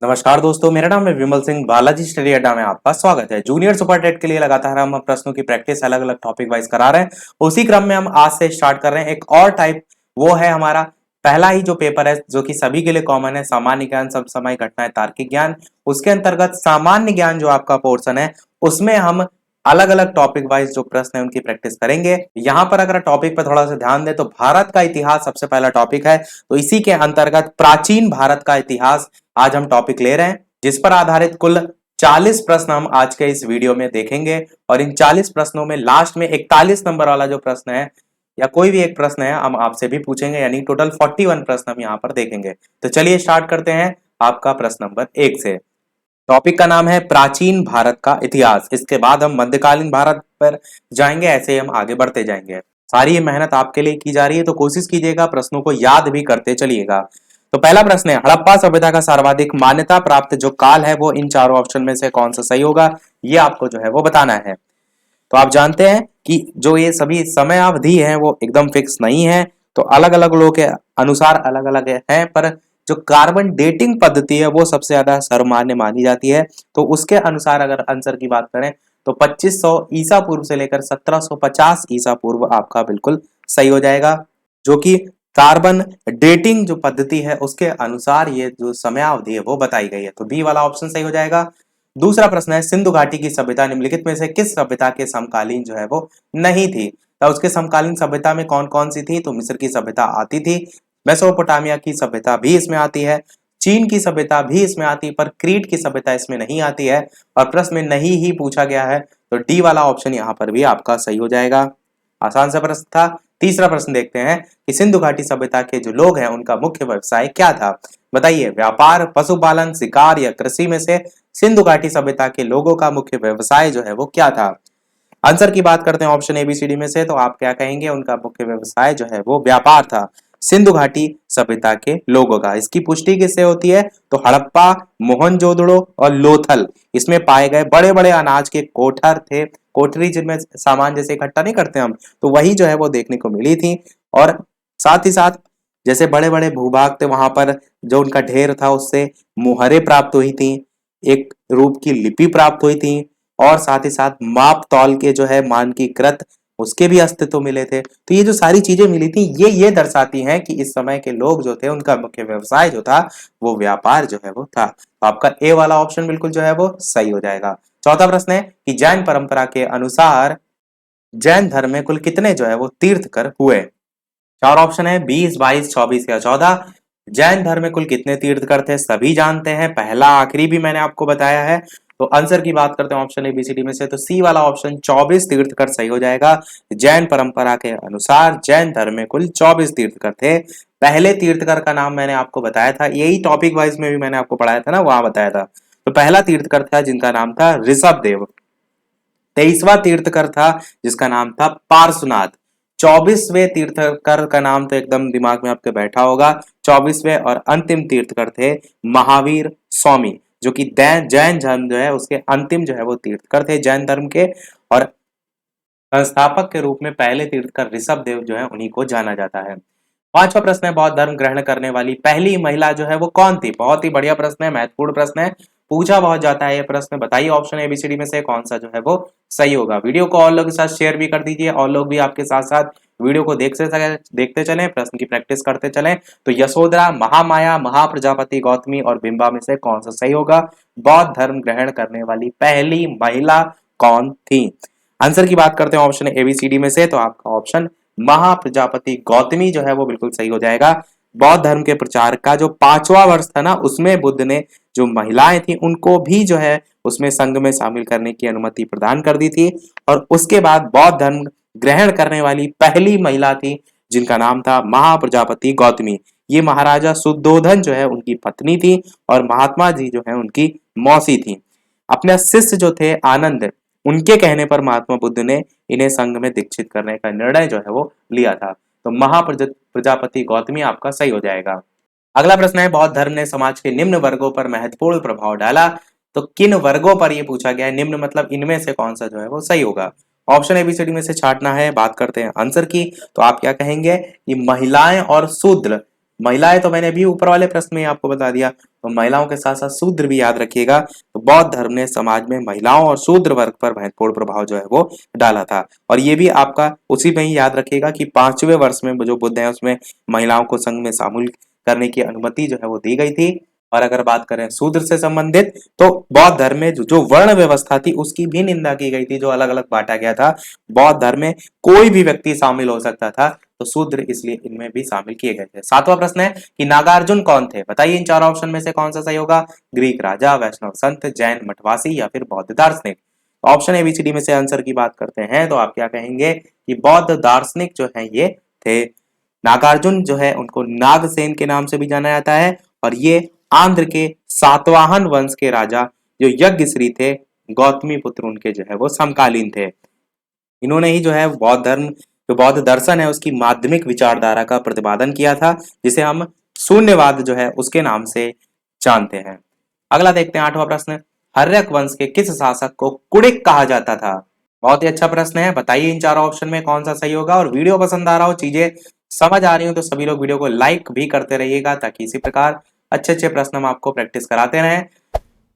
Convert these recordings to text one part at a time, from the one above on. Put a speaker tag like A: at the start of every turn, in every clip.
A: नमस्कार दोस्तों, मेरा नाम है विमल सिंह। बालाजी स्टडी अड्डा में आपका स्वागत है। जूनियर सुपर टेट के लिए लगातार हम प्रश्नों की प्रैक्टिस अलग अलग टॉपिक वाइज करा रहे हैं। उसी क्रम में हम आज से स्टार्ट कर रहे हैं एक और टाइप। वो है हमारा पहला ही जो पेपर है, जो कि सभी के लिए कॉमन है, सामान्य ज्ञान, समसामयिक घटनाएं, तार्किक ज्ञान। उसके अंतर्गत सामान्य ज्ञान जो आपका पोर्शन है, उसमें हम अलग अलग टॉपिक वाइज जो प्रश्न है उनकी प्रैक्टिस करेंगे। यहाँ पर अगर टॉपिक पर थोड़ा सा ध्यान दें तो भारत का इतिहास सबसे पहला टॉपिक है। तो इसी के अंतर्गत प्राचीन भारत का इतिहास आज हम टॉपिक ले रहे हैं, जिस पर आधारित कुल 40 प्रश्न हम आज के इस वीडियो में देखेंगे। और इन 40 प्रश्नों में लास्ट में 41 नंबर वाला जो प्रश्न है या कोई भी एक प्रश्न है हम आपसे भी पूछेंगे, यानी टोटल 41 प्रश्न हम यहाँ पर देखेंगे। तो चलिए स्टार्ट करते हैं आपका प्रश्न नंबर 1 से। टॉपिक का नाम है प्राचीन भारत का इतिहास। इसके बाद हम मध्यकालीन भारत पर जाएंगे, ऐसे ही हम आगे बढ़ते जाएंगे। सारी ये मेहनत आपके लिए की जा रही है, तो कोशिश कीजिएगा प्रश्नों को याद भी करते चलिएगा। तो पहला प्रश्न है, हड़प्पा सभ्यता का सर्वाधिक मान्यता प्राप्त जो काल है वो इन चारों ऑप्शन में से कौन सा सही होगा, ये आपको जो है वो बताना है। तो आप जानते हैं कि जो ये सभी समय अवधि है वो एकदम फिक्स नहीं है, तो अलग अलग लोगों के अनुसार अलग अलग है। पर जो कार्बन डेटिंग पद्धति है वो सबसे ज्यादा सर्वमान्य मानी जाती है। तो उसके अनुसार अगर आंसर की बात करें तो 2500 ईसा पूर्व से लेकर 1750 ईसा पूर्व आपका बिल्कुल सही हो जाएगा, जो कि कार्बन डेटिंग जो पद्धति है उसके अनुसार ये जो समयावधि है वो बताई गई है। तो बी वाला ऑप्शन सही हो जाएगा। दूसरा प्रश्न है, सिंधु घाटी की सभ्यता निम्नलिखित में से किस सभ्यता के समकालीन जो है वो नहीं थी। तो उसके समकालीन सभ्यता में कौन कौन सी थी, तो मिस्र की सभ्यता आती थी, मेसोपोटामिया की सभ्यता भी इसमें आती है, चीन की सभ्यता भी इसमें आती है, पर क्रीट की सभ्यता इसमें नहीं आती है। और प्रश्न में नहीं ही पूछा गया है, तो डी वाला ऑप्शन यहाँ पर भी आपका सही हो जाएगा। आसान सा प्रश्न था। तीसरा प्रश्न देखते हैं कि सिंधु घाटी सभ्यता के जो लोग हैं उनका मुख्य व्यवसाय क्या था। बताइए, व्यापार, पशुपालन, शिकार या कृषि में से सिंधु घाटी सभ्यता के लोगों का मुख्य व्यवसाय जो है वो क्या था। आंसर की बात करते हैं ऑप्शन एबीसीडी में से, तो आप क्या कहेंगे, उनका मुख्य व्यवसाय जो है वो व्यापार था सिंधु घाटी सभ्यता के लोगों का। इसकी पुष्टि किससे होती है, तो हड़प्पा, मोहनजोदड़ो और लोथल, इसमें पाए गए बड़े बड़े अनाज के कोठर थे, कोठरी जिनमें सामान जैसे इकट्ठा नहीं करते हम, तो वही जो है वो देखने को मिली थी। और साथ ही साथ जैसे बड़े बड़े भूभाग थे वहां पर जो उनका ढेर था उससे मुहरें प्राप्त हुई थी, एक रूप की लिपि प्राप्त हुई थी, और साथ ही साथ माप तौल के जो है मानकीकृत उसके भी अस्तित्व मिले थे। तो ये जो सारी चीजें मिली थी ये दर्शाती हैं कि इस समय के लोग जो थे उनका मुख्य व्यवसाय जो था वो व्यापार जो है वो था। तो आपका ए वाला ऑप्शन बिल्कुल जो है वो सही हो जाएगा। चौथा प्रश्न है कि जैन परंपरा के अनुसार जैन धर्म में कुल कितने जो है वो तीर्थकर हुए। चार ऑप्शन है, 20, 22, 24 या 14। जैन धर्म में कुल कितने तीर्थकर थे सभी जानते हैं, पहला आखिरी भी मैंने आपको बताया है। तो आंसर की बात करते हैं ऑप्शन एबीसीडी में से, तो सी वाला ऑप्शन 24 तीर्थकर सही हो जाएगा। जैन परंपरा के अनुसार जैन धर्म में कुल 24 तीर्थकर थे। पहले तीर्थकर का नाम मैंने आपको बताया था, यही टॉपिक वाइज में भी मैंने आपको पढ़ाया था ना, वहां बताया था। तो पहला तीर्थकर था जिनका नाम था ऋषभ देव। 23वां तीर्थकर था जिसका नाम था पार्श्वनाथ। 24वें तीर्थकर का नाम तो एकदम दिमाग में आपके बैठा होगा। 24वें और अंतिम तीर्थकर थे महावीर स्वामी, जो कि जैन धर्म जो है उसके अंतिम जो है वो तीर्थकर थे जैन धर्म के। और संस्थापक के रूप में पहले तीर्थकर ऋषभ देव जो है उन्हीं को जाना जाता है। पांचवा प्रश्न है, बौद्ध धर्म ग्रहण करने वाली पहली महिला जो है वो कौन थी। बहुत ही बढ़िया प्रश्न है, महत्वपूर्ण प्रश्न है, पूछा बहुत जाता है ये प्रश्न। बताइए ऑप्शन एबीसीडी में से कौन सा जो है वो सही होगा। वीडियो को और लोगों के साथ शेयर भी कर दीजिए, और लोग भी आपके साथ साथ वीडियो को देखते चलें, प्रश्न की प्रैक्टिस करते चलें। तो यशोधरा, महामाया, महाप्रजापति, गौतमी और बिंबा में से कौन सा सही होगा। बौद्ध धर्म ग्रहण करने वाली पहली महिला कौन थी। आंसर की बात करते हैं ऑप्शन एबीसीडी में से, तो आपका ऑप्शन महाप्रजापति गौतमी जो है वो बिल्कुल सही हो जाएगा। बौद्ध धर्म के प्रचार का जो 5वां वर्ष था ना, उसमें बुद्ध ने जो महिलाएं थी उनको भी जो है उसमें संघ में शामिल करने की अनुमति प्रदान कर दी थी। और उसके बाद बौद्ध धर्म ग्रहण करने वाली पहली महिला थी जिनका नाम था महाप्रजापति गौतमी। ये महाराजा शुद्धोधन जो है उनकी पत्नी थी, और महात्मा जी जो है उनकी मौसी थी। अपने शिष्य जो थे आनंद, उनके कहने पर महात्मा बुद्ध ने इन्हें संघ में दीक्षित करने का निर्णय जो है वो लिया था। तो महाप्रजापति गौतमी आपका सही हो जाएगा। अगला प्रश्न है, बौद्ध धर्म ने समाज के निम्न वर्गों पर महत्वपूर्ण प्रभाव डाला। तो किन वर्गों पर यह पूछा गया है, निम्न मतलब इनमें से कौन सा जो है वो सही होगा। ऑप्शन एबीसीडी में से छांटना है। बात करते हैं आंसर की, तो आप क्या कहेंगे कि महिलाएं और शूद्र महिलाएं तो मैंने अभी ऊपर वाले प्रश्न में आपको बता दिया, तो महिलाओं के साथ साथ शूद्र भी याद रखिएगा। तो बौद्ध धर्म ने समाज में महिलाओं और शूद्र वर्ग पर महत्वपूर्ण प्रभाव जो है वो डाला था। और ये भी आपका उसी में ही याद रखिएगा कि 5वें वर्ष में जो बुद्ध है उसमें महिलाओं को संघ में शामिल करने की अनुमति जो है वो दी गई थी। और अगर बात करें शूद्र से संबंधित, तो बौद्ध धर्म में जो वर्ण व्यवस्था थी उसकी भी निंदा की गई थी, जो अलग अलग बांटा गया था। बौद्ध धर्म में कोई भी व्यक्ति शामिल हो सकता था, तो शूद्र इसलिए इनमें भी शामिल किए गए थे। 7वां प्रश्न है कि नागार्जुन कौन थे? बताइए इन चारों ऑप्शन में से कौन सा सही होगा। ग्रीक राजा, वैष्णव संत, जैन मठवासी या फिर बौद्ध दार्शनिक। ऑप्शन एबीसीडी में से आंसर की बात करते हैं तो आप क्या कहेंगे कि बौद्ध दार्शनिक जो है ये थे। नागार्जुन जो है उनको नागसेन के नाम से भी जाना जाता है, और ये आंध्र के सातवाहन वंश के राजा जो यज्ञश्री थे, गौतमी पुत्र उनके जो है वो समकालीन थे। इन्होंने ही जो है बौद्ध धर्म, जो बौद्ध दर्शन है उसकी माध्यमिक विचारधारा का प्रतिपादन किया था, जिसे हम शून्यवाद जो है उसके नाम से जानते हैं। अगला देखते हैं 8वां प्रश्न। हर्यक वंश के किस शासक को कुड़िक कहा जाता था? बहुत ही अच्छा प्रश्न है। बताइए इन चारों ऑप्शन में कौन सा सही होगा। और वीडियो पसंद आ रहा हो, चीजें समझ आ रही हो, तो सभी लोग वीडियो को लाइक भी करते रहिएगा, ताकि इसी प्रकार अच्छे अच्छे प्रश्न हम आपको प्रैक्टिस कराते रहें।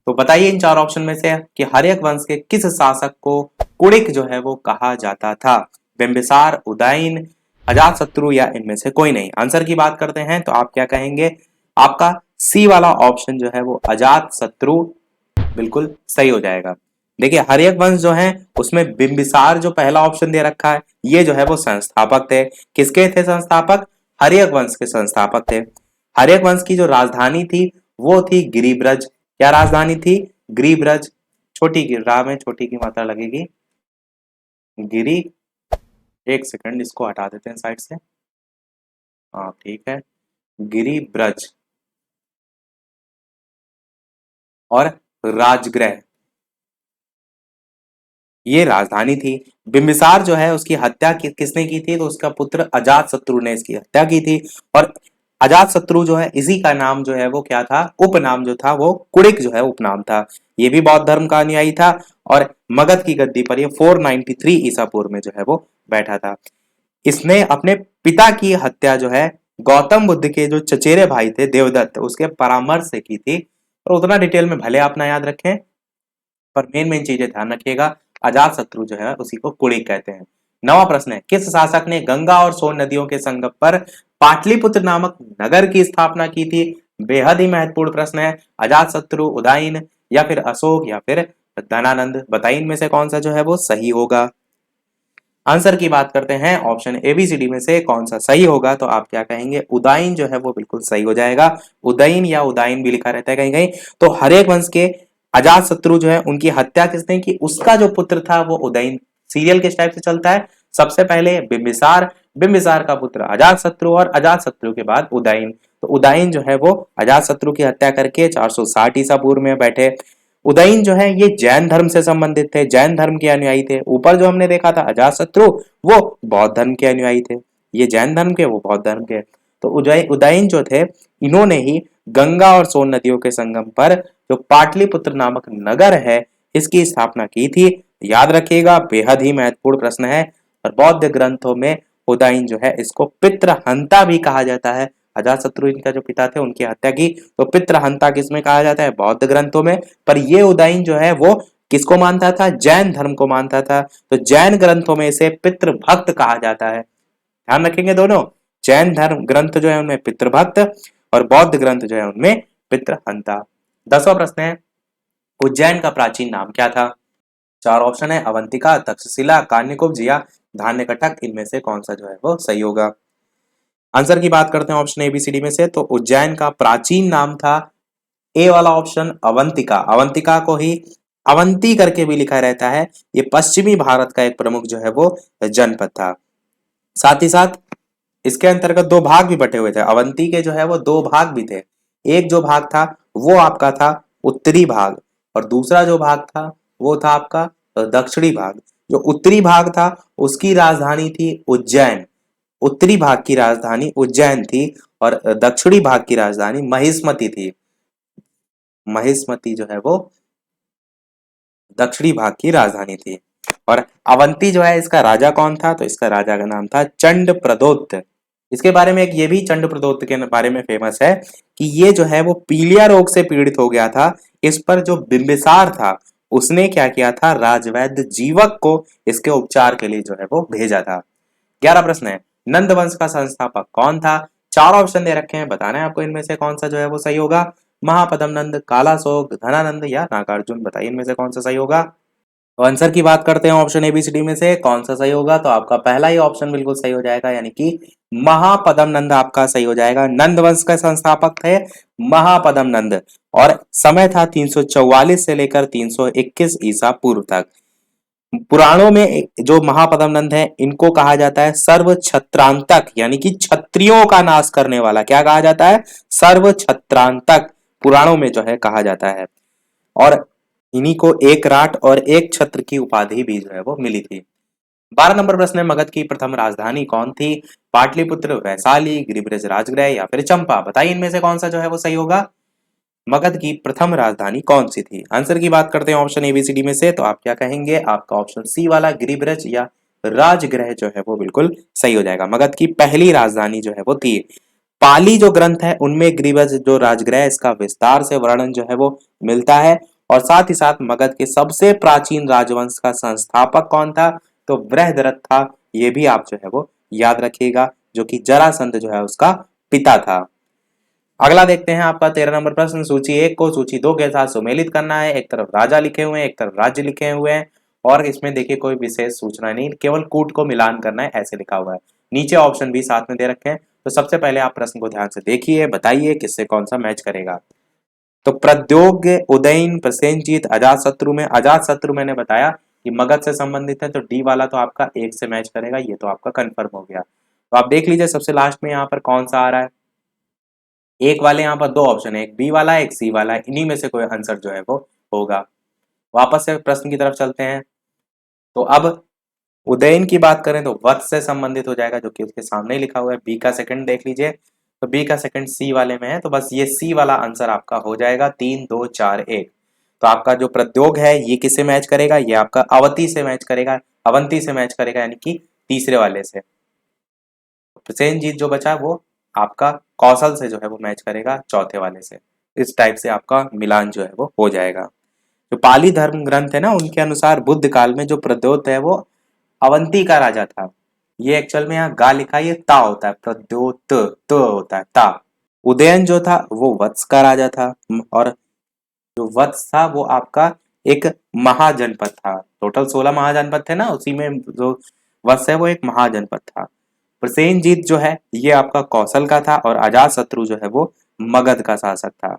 A: तो बताइए इन चार ऑप्शन में से कि हर्यक वंश के किस शासक को कुड़िक जो है वो कहा जाता था? बिंबिसार, उदयन, अजातशत्रु या इनमें से कोई नहीं। आंसर की बात करते हैं तो आप क्या कहेंगे? आपका सी वाला ऑप्शन जो है वो अजातशत्रु बिल्कुल सही हो जाएगा। देखिए हर्यक वंश जो है उसमें बिंबिसार जो पहला ऑप्शन दे रखा है, ये जो है वो संस्थापक थे। किसके थे संस्थापक? हर्यक वंश के संस्थापक थे। हर्यक वंश की जो राजधानी थी वो थी गिरिब्रज। क्या राजधानी थी? गिरिब्रज। छोटी की रा में छोटी की मात्रा लगेगी, गिरी। एक सेकंड, इसको हटा देते हैं साइड से। हाँ ठीक है, गिरिब्रज और राजगृह, ये राजधानी थी। बिंबिसार जो है उसकी हत्या किसने की थी? तो उसका पुत्र अजातशत्रु ने इसकी हत्या की थी। और अजातशत्रु जो है इसी का नाम जो है वो क्या था? उपनाम जो था वो कुड़िक जो है उपनाम था। ये भी बौद्ध धर्म का अनुयायी था, और मगध की गद्दी पर ये 493 ईसा पूर्व में जो है वो बैठा था। इसने अपने पिता की हत्या जो है गौतम बुद्ध के जो चचेरे भाई थे देवदत्त, उसके परामर्श से की थी। और उतना डिटेल में भले आप ना याद रखें, पर मेन मेन चीजें ध्यान रखिएगा। अजात शत्रु जो है उसी को कुड़िक कहते हैं। 9वां प्रश्न है, किस शासक ने गंगा और सोन नदियों के संगम पर पाटलिपुत्र नामक नगर की स्थापना की थी? बेहद ही महत्वपूर्ण प्रश्न है। अजात शत्रु, उदयन या फिर अशोक या फिर धनानंद। बताइए इनमें से कौन सा जो है वो सही होगा। आंसर की बात करते हैं, ऑप्शन एबीसीडी में से कौन सा सही होगा, तो आप क्या कहेंगे? उदयन जो है वो बिल्कुल सही हो जाएगा। उदयन या उदयन भी लिखा रहता है कहीं कहीं। तो हरेक वंश के अजात शत्रु जो है उनकी हत्या किसने की? उसका जो पुत्र था वो उदयन। सीरियल किस टाइप से चलता है? सबसे पहले बिंबिसार, बिंबिसार का पुत्र अजात शत्रु, और अजात शत्रु के बाद उदयन। तो उदयन जो है वो अजात शत्रु की हत्या करके 460 ईसा पूर्व में बैठे। उदयन जो है ये जैन धर्म से संबंधित थे, जैन धर्म के अनुयायी थे। ऊपर जो हमने देखा था अजातशत्रु, वो बौद्ध धर्म के अनुयायी थे। ये जैन धर्म के, वो बौद्ध धर्म के। तो उदयन जो थे, इन्होंने ही गंगा और सोन नदियों के संगम पर जो पाटलिपुत्र नामक नगर है, इसकी स्थापना की थी। याद रखिएगा, बेहद ही महत्वपूर्ण प्रश्न है। और बौद्ध ग्रंथों में उदयन जो है इसको पितृहंता भी कहा जाता है। अजातशत्रु इनका जो पिता थे उनकी हत्या की, तो पितृहंता किसमें कहा जाता है? बौद्ध ग्रंथों में। पर ये उदयन जो है वो किसको मानता था? जैन धर्म को मानता था। तो जैन ग्रंथों में इसे पितृभक्त कहा जाता है। ध्यान रखेंगे दोनों, जैन धर्म ग्रंथ जो है उनमें पितृभक्त, और बौद्ध ग्रंथ जो है उनमें पितृहंता। 10वां प्रश्न है, उज्जैन का प्राचीन नाम क्या था? चार ऑप्शन है, अवंतिका, तक्षशिला, कान्यकुब्ज या धान्यकटक। इनमें से कौन सा जो है वो सही होगा। आंसर की बात करते हैं ऑप्शन एबीसीडी में से। तो उज्जैन का प्राचीन नाम था, ए वाला ऑप्शन, अवंतिका। अवंतिका को ही अवंती करके भी लिखा रहता है। ये पश्चिमी भारत का एक प्रमुख जो है वो जनपद था। साथ ही साथ इसके अंतर्गत दो भाग भी बटे हुए थे। अवंती के जो है वो दो भाग भी थे। एक जो भाग था वो आपका था उत्तरी भाग, और दूसरा जो भाग था वो था आपका दक्षिणी भाग। जो उत्तरी भाग था उसकी राजधानी थी उज्जैन। उत्तरी भाग की राजधानी उज्जैन थी, और दक्षिणी भाग की राजधानी महिष्मति थी। महिष्मति जो है वो दक्षिणी भाग की राजधानी थी। और अवंती जो है इसका राजा कौन था? तो इसका राजा का नाम था चंड प्रदोत्त। इसके बारे में एक ये भी चंड प्रदोत के बारे में फेमस है कि ये जो है वो पीलिया रोग से पीड़ित हो गया था। इस पर जो बिंबिसार था उसने क्या किया था, राजवैद्य जीवक को इसके उपचार के लिए जो है वो भेजा था। 11 प्रश्न है, नंद वंश का संस्थापक कौन था? चार ऑप्शन दे रखे हैं, बताना है आपको इनमें से कौन सा जो है वो सही होगा। महापदम नंद, कालाशोक, धनानंद या नागार्जुन, बताइए इनमें से कौन सा सही होगा। तो आंसर की बात करते हैं ऑप्शन एबीसीडी में से कौन सा सही होगा, तो आपका पहला ही ऑप्शन बिल्कुल सही हो जाएगा, यानी कि महापदम नंद आपका सही हो जाएगा। नंद वंश का संस्थापक थे महापदम नंद और समय था 344 से लेकर 321 ईसा पूर्व तक। पुराणों में जो महापदम नंद है इनको कहा जाता है सर्व छत्रांतक, यानी कि क्षत्रियों का नाश करने वाला। क्या कहा जाता है? सर्व छत्रांतक पुराणों में जो है कहा जाता है। और इन्हीं को एक राट और एक छत्र की उपाधि भी जो है वो मिली थी। 12 नंबर प्रश्न है, मगध की प्रथम राजधानी कौन थी? पाटलिपुत्र, वैशाली, गिरिब्रज राजगृह या फिर चंपा, बताइए इनमें से कौन सा जो है वो सही होगा। मगध की प्रथम राजधानी कौन सी थी? आंसर की बात करते हैं ऑप्शन एबीसीडी में से, तो आप क्या कहेंगे? आपका ऑप्शन सी वाला गिरिब्रज या राजगृह जो है वो बिल्कुल सही हो जाएगा। मगध की पहली राजधानी जो है वो थी। पाली जो ग्रंथ है उनमें गिरिब्रज जो राजगृह इसका विस्तार से वर्णन जो है वो मिलता है। और साथ ही साथ मगध के सबसे प्राचीन राजवंश का संस्थापक कौन था? तो बृहद्रथ था। ये भी आप जो है वो याद रखिएगा, जो कि जरासंध जो है उसका पिता था। अगला देखते हैं आपका 13 नंबर प्रश्न, सूची 1 को सूची 2 के साथ सुमेलित करना है। एक तरफ राजा लिखे हुए हैं, एक तरफ राज्य लिखे हुए हैं और इसमें देखिए कोई विशेष सूचना नहीं, केवल कूट को मिलान करना है ऐसे लिखा हुआ है। नीचे ऑप्शन भी साथ में दे रखे हैं। तो सबसे पहले आप प्रश्न को ध्यान से देखिए, बताइए किससे कौन सा मैच करेगा। तो प्रद्योग्य, उदयन, प्रसेनजीत, अजातशत्रु में अजातशत्रु मैंने बताया कि मगध से संबंधित है, तो डी वाला तो आपका एक से मैच करेगा, ये तो आपका कंफर्म हो गया। तो आप देख लीजिए सबसे लास्ट में यहाँ पर कौन सा आ रहा है। एक वाले यहाँ पर दो ऑप्शन है, एक बी वाला है, एक सी वाला है, इन्हीं में से कोई आंसर जो है वो होगा। वापस से प्रश्न की तरफ चलते हैं। तो अब उदयन की बात करें तो वत्स से संबंधित हो जाएगा, जो कि उसके सामने ही लिखा हुआ है। बी का सेकंड देख लीजिए, तो बी का सेकंड सी वाले में है, तो बस ये सी वाला आंसर आपका हो जाएगा। 3 2 4 1। तो आपका जो प्रद्योग है ये किससे मैच करेगा? ये आपका अवंती से मैच करेगा, अवंती से मैच करेगा, यानी कि तीसरे वाले से। प्रसेनजीत जो बचा वो आपका कौशल से जो है वो मैच करेगा, चौथे वाले से। इस टाइप से आपका मिलान जो है वो हो जाएगा। जो पाली धर्म ग्रंथ है ना, उनके अनुसार बुद्ध काल में जो प्रद्योत है वो अवंती का राजा था। ये एक्चुअल में यहाँ गा लिखा है, ये ता होता है, प्रद्योत तो होता है ता। उदयन जो था वो वत्स का राजा था और जो वत्स था वो आपका एक महाजनपद था। टोटल 16 महाजनपद थे ना, उसी में जो वत्स है वो एक महाजनपद था। प्रसेनजीत जो है ये आपका कौशल का था और अजातशत्रु जो है वो मगध का शासक था।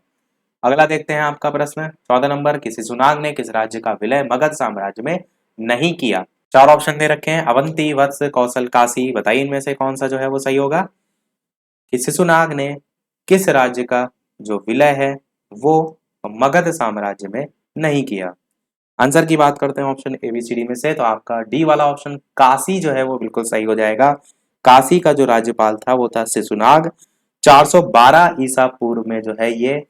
A: अगला देखते हैं आपका प्रश्न 14 नंबर, किसी सुनाग ने किस राज्य का विलय मगध साम्राज्य में नहीं किया? चार ऑप्शन दे रखे हैं, अवंती, वत्स, कौशल, काशी, बताइए इनमें से कौन सा जो है वो सही होगा। किसी सुनाग ने किस राज्य का जो विलय है वो मगध साम्राज्य में नहीं किया? आंसर की बात करते हैं ऑप्शन एबीसीडी में से, तो आपका डी वाला ऑप्शन काशी जो है वो बिल्कुल सही हो जाएगा। काशी का जो राज्यपाल था वो था शिशुनाग। 412 ईसा पूर्व में जो है ये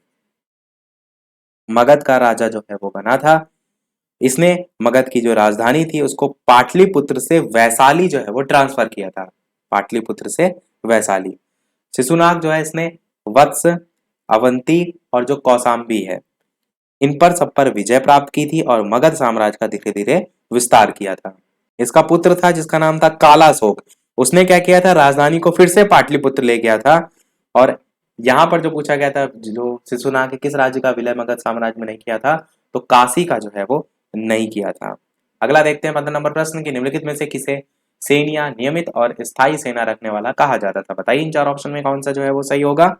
A: मगध का राजा जो है वो बना था। इसने मगध की जो राजधानी थी उसको पाटलिपुत्र से वैशाली जो है वो ट्रांसफर किया था, पाटलिपुत्र से वैशाली। शिशुनाग जो है इसने वत्स, अवंती और जो कौशाम्बी है इन पर सब पर विजय प्राप्त की थी और मगध साम्राज्य का धीरे धीरे विस्तार किया था। इसका पुत्र था जिसका नाम था कालाशोक। उसने क्या किया था, राजधानी को फिर से पाटलिपुत्र ले गया था। और यहाँ पर जो पूछा गया था, जो शिशुनाग के किस राज्य का विलय मगध साम्राज्य में नहीं किया था, तो काशी का जो है वो नहीं किया था। अगला देखते हैं 15 नंबर प्रश्न की, निम्नलिखित में से किसे सेनिया, नियमित और स्थायी सेना रखने वाला कहा जाता था? बताइए इन चार ऑप्शन में कौन सा जो है वो सही होगा।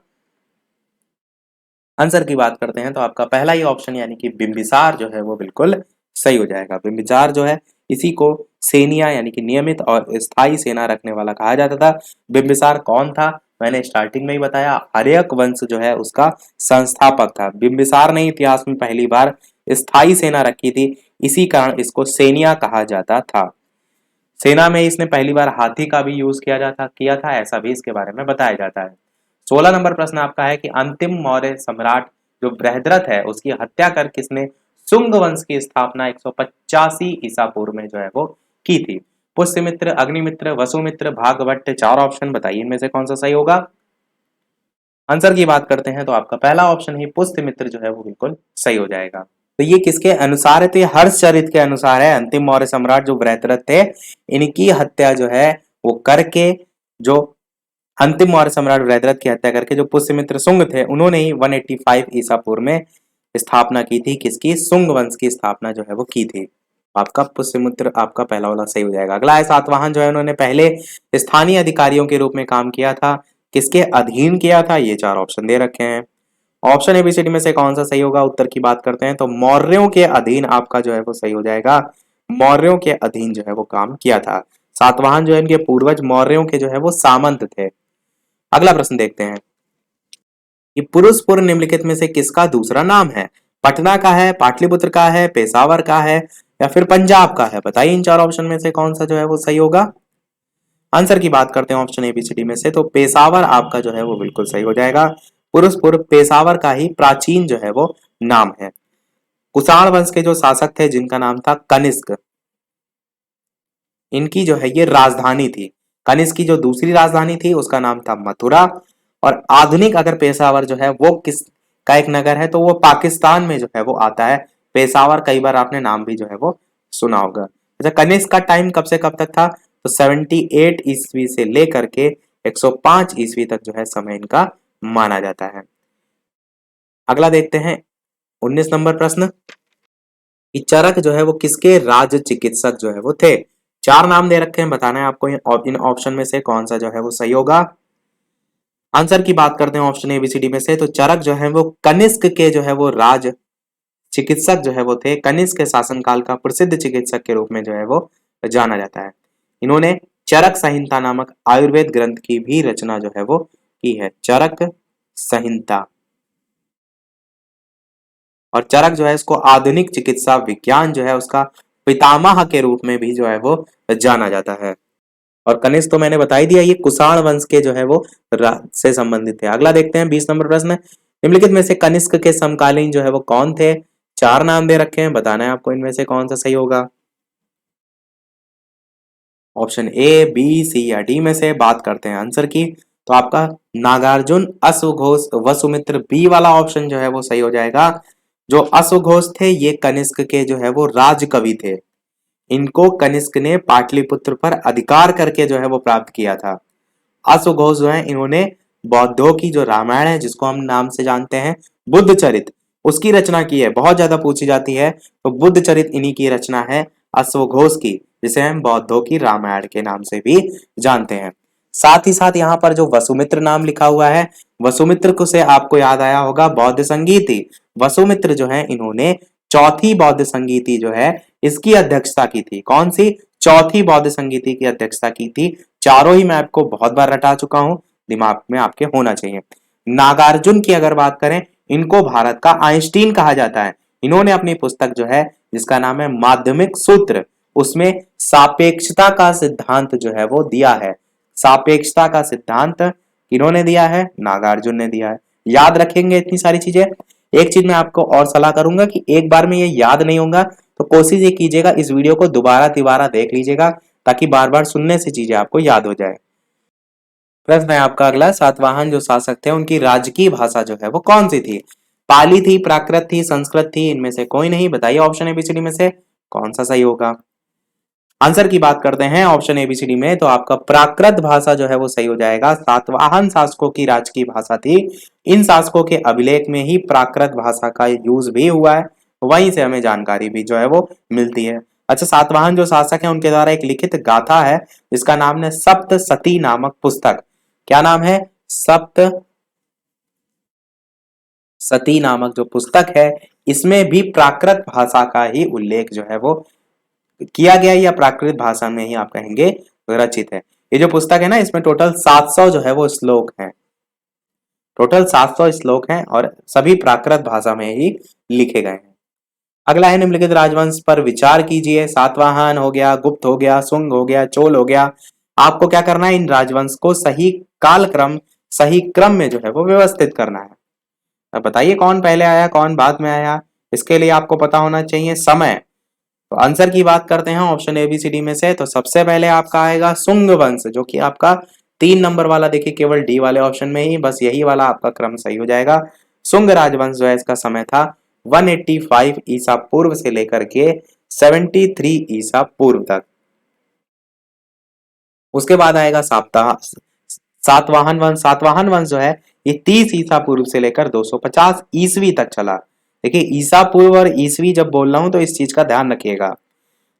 A: आंसर की बात करते हैं तो आपका पहला ही ऑप्शन यानी कि बिंबिसार जो है वो बिल्कुल सही हो जाएगा। बिंबिसार जो है इसी को सेनिया यानी कि नियमित और स्थायी सेना रखने वाला कहा जाता था। बिंबिसार कौन था? मैंने स्टार्टिंग में ही बताया, आर्यक वंश जो है उसका संस्थापक था। बिंबिसार ने इतिहास में पहली बार स्थायी सेना रखी थी, इसी कारण इसको सेनिया कहा जाता था। सेना में इसने पहली बार हाथी का भी यूज किया था, ऐसा भी इसके बारे में बताया जाता है। 16 नंबर प्रश्न आपका है कि अंतिम मौर्य सम्राट जो बृहद्रथ है उसकी हत्या कर किसने शुंग वंश की स्थापना 185 ईसा पूर्व में जो है वो की थी? पुष्यमित्र, अग्निमित्र, वसुमित्र, भागभट्ट, 4 ऑप्शन बताइए इनमें से कौन सा सही होगा। आंसर की बात करते हैं तो आपका पहला ऑप्शन ही पुष्यमित्र जो है वो बिल्कुल सही हो जाएगा। तो ये किसके अनुसार है, तो ये हर्षचरित के अनुसार है। अंतिम मौर्य सम्राट जो वृत्रथ थे, इनकी हत्या जो है वो करके, जो अंतिम मौर्य सम्राट वृत्रथ की हत्या करके जो पुष्यमित्र शुंग थे, उन्होंने ही 185 ईसा पूर्व में स्थापना की थी, किसकी, शुंग वंश की स्थापना जो है वो की थी। आपका पुष्यमित्र आपका पहला वाला सही हो जाएगा। अगला है सातवाहन जो है, उन्होंने पहले स्थानीय अधिकारियों के रूप में काम किया था, किसके अधीन किया था, ये 4 ऑप्शन दे रखे हैं। ऑप्शन एबीसीडी में से कौन सा सही होगा, उत्तर की बात करते हैं तो मौर्यों के अधीन आपका जो है वो सही हो जाएगा। मौर्यों के अधीन जो है वो काम किया था। सातवाहन जो है इनके पूर्वज मौर्यों के जो है वो सामंत थे। अगला प्रश्न देखते हैं कि पुरुषपुर निम्नलिखित में से किसका दूसरा नाम है। पटना का है, पाटलिपुत्र का है, पेशावर का है, या फिर पंजाब का है। बताइए इन 4 ऑप्शन में से कौन सा जो है वो सही होगा। आंसर की बात करते हैं ऑप्शन एबीसीडी में से तो पेशावर आपका जो है वो बिल्कुल सही हो जाएगा। पुरुषपुर पेशावर का ही प्राचीन जो है वो नाम है। कुषाण वंश के जो शासक थे जिनका नाम था कनिष्क, इनकी जो है ये राजधानी थी। कनिष्क की जो दूसरी राजधानी थी उसका नाम था मथुरा। और आधुनिक अगर पेशावर जो है वो किस का एक नगर है तो वो पाकिस्तान में जो है वो आता है। पेशावर कई बार आपने नाम भी जो है वो सुना होगा। अच्छा, कनिष्क का टाइम कब से कब तक था, तो 78 ईस्वी से लेकर के 105 ईस्वी तक जो है समय इनका माना जाता है। अगला देखते हैं 19 नंबर प्रश्न कि चरक जो है वो किसके राज चिकित्सक जो है वो थे। 4 नाम दे रखे हैं, बताना है आपको इन ऑप्शन में से कौन सा जो है वो सही होगा। आंसर की बात करते हैं ऑप्शन एबीसीडी में से तो चरक जो है वो कनिष्क के जो है वो राज चिकित्सक जो है वो थे। कनिष्क के शासनकाल का प्रसिद्ध चिकित्सक के रूप में जो है वो जाना जाता है। इन्होंने चरक संहिता नामक आयुर्वेद ग्रंथ की भी रचना जो है वो की है। चरक संहिता। और चरक जो है इसको आधुनिक चिकित्सा विज्ञान जो है उसका पितामह के रूप में भी जो है वो जाना जाता है। और कनिष्क तो मैंने बता ही दिया, ये कुषाण वंश के जो है वो से संबंधित है। अगला देखते हैं 20 नंबर प्रश्न, निम्नलिखित में से कनिष्क के समकालीन जो है वो कौन थे। 4 नाम दे रखे हैं, बताना है आपको इनमें से कौन सा सही होगा। ऑप्शन ए, बी, सी या डी में से बात करते हैं आंसर की तो आपका नागार्जुन, अश्वघोष, वसुमित्र, बी वाला ऑप्शन जो है वो सही हो जाएगा। जो अश्वघोष थे ये कनिष्क के जो है वो राजकवि थे। इनको कनिष्क ने पाटलिपुत्र पर अधिकार करके जो है वो प्राप्त किया था। अश्वघोष जो है इन्होंने बौद्धों की जो रामायण है जिसको हम नाम से जानते हैं बुद्ध चरित, उसकी रचना की है। बहुत ज्यादा पूछी जाती है तो बुद्ध चरित इन्हीं की रचना है अश्वघोष की, जिसे हम बौद्धों की रामायण के नाम से भी जानते हैं। साथ ही साथ यहाँ पर जो वसुमित्र नाम लिखा हुआ है, वसुमित्र को से आपको याद आया होगा बौद्ध संगीति। वसुमित्र जो है इन्होंने चौथी बौद्ध संगीति जो है इसकी अध्यक्षता की थी। कौन सी, चौथी बौद्ध संगीति की अध्यक्षता की थी। चारों ही मैं आपको बहुत बार रटा चुका हूं, दिमाग में आपके होना चाहिए। नागार्जुन की अगर बात करें, इनको भारत का आइंस्टीन कहा जाता है। इन्होंने अपनी पुस्तक जो है जिसका नाम है माध्यमिक सूत्र, उसमें सापेक्षता का सिद्धांत जो है वो दिया है। सापेक्षता का सिद्धांत किन्होंने दिया है, नागार्जुन ने दिया है। याद रखेंगे इतनी सारी चीजें। एक चीज मैं आपको और सलाह करूंगा कि एक बार में ये याद नहीं होगा तो कोशिश ये कीजिएगा इस वीडियो को दोबारा तिबारा देख लीजिएगा ताकि बार बार सुनने से चीजें आपको याद हो जाए। प्रश्न है आपका अगला, सातवाहन जो शासक थे उनकी राजकीय भाषा जो है वो कौन सी थी। पाली थी, प्राकृत थी, संस्कृत थी, इनमें से कोई नहीं। बताइए ऑप्शन एबीसीडी में से कौन सा सही होगा। आंसर की बात करते हैं ऑप्शन एबीसीडी में तो आपका प्राकृत भाषा जो है वो सही हो जाएगा। सातवाहन शासकों की राजकीय भाषा थी। इन शासकों के अभिलेख में ही प्राकृत भाषा का यूज भी हुआ है, वहीं से हमें जानकारी भी जो है वो मिलती है। अच्छा, सातवाहन जो शासक है उनके द्वारा एक लिखित गाथा है जिसका नाम है सप्त सती नामक पुस्तक। क्या नाम है, सप्त सती नामक जो पुस्तक है इसमें भी प्राकृत भाषा का ही उल्लेख जो है वो किया गया या प्राकृत भाषा में ही आप कहेंगे रचित है। ये जो पुस्तक है ना इसमें टोटल 700 जो है वो श्लोक हैं। टोटल 700 श्लोक हैं और सभी प्राकृत भाषा में ही लिखे गए हैं। अगला है निम्नलिखित राजवंश पर विचार कीजिए। सातवाहन हो गया, गुप्त हो गया, शुंग हो गया, चोल हो गया। आपको क्या करना है, इन राजवंश को सही कालक्रम सही क्रम में जो है वो व्यवस्थित करना है। अब बताइए कौन पहले आया कौन बाद में आया। इसके लिए आपको पता होना चाहिए समय। तो आंसर की बात करते हैं ऑप्शन ABCD में से, तो सबसे पहले आपका आएगा सुंग वंश, जो कि आपका 3 नंबर वाला, देखिए केवल डी वाले ऑप्शन में ही बस यही वाला आपका क्रम सही हो जाएगा। सुंग राजवंश जो है इसका समय था 185 ईसा पूर्व से लेकर के 73 ईसा पूर्व तक। उसके बाद आएगा सातवाहन वंश। सातवाहन वंश जो है ये 30 ईसा पूर्व से लेकर 250 ईसवी तक चला। देखिए ईसा पूर्व और ईसवी जब बोल रहा हूं तो इस चीज का ध्यान रखिएगा।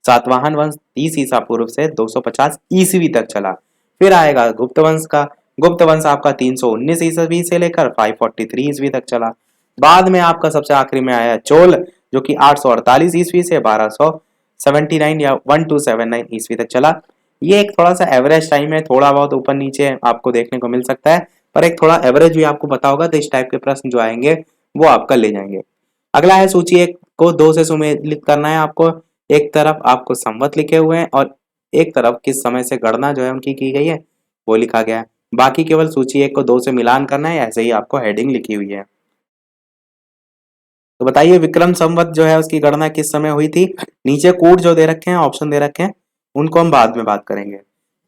A: सातवाहन वंश 30 ईसा पूर्व से 250 ईसवी तक चला। फिर आएगा गुप्त वंश का। गुप्त वंश आपका 319 ईसवी से लेकर 543 ईसवी तक चला। बाद में आपका सबसे आखिरी में आया चोल, जो कि 848 ईसवी से 1279 या 1279 ईसवी तक चला। ये एक थोड़ा सा एवरेज टाइम है, थोड़ा बहुत ऊपर नीचे आपको देखने को मिल सकता है, पर एक थोड़ा एवरेज भी आपको पता होगा तो इस टाइप के प्रश्न जो आएंगे वो आपका ले जाएंगे। अगला है सूची एक को दो से सुमेलित करना है आपको। एक तरफ आपको संवत लिखे हुए हैं और एक तरफ किस समय से गणना जो है उनकी की गई है वो लिखा गया है। बाकी केवल सूची एक को दो से मिलान करना है, ऐसे ही आपको हेडिंग लिखी हुई है। तो बताइए विक्रम संवत जो है उसकी गणना किस समय हुई थी। नीचे कोड जो दे रखे हैं, ऑप्शन दे रखे हैं, उनको हम बाद में बात करेंगे।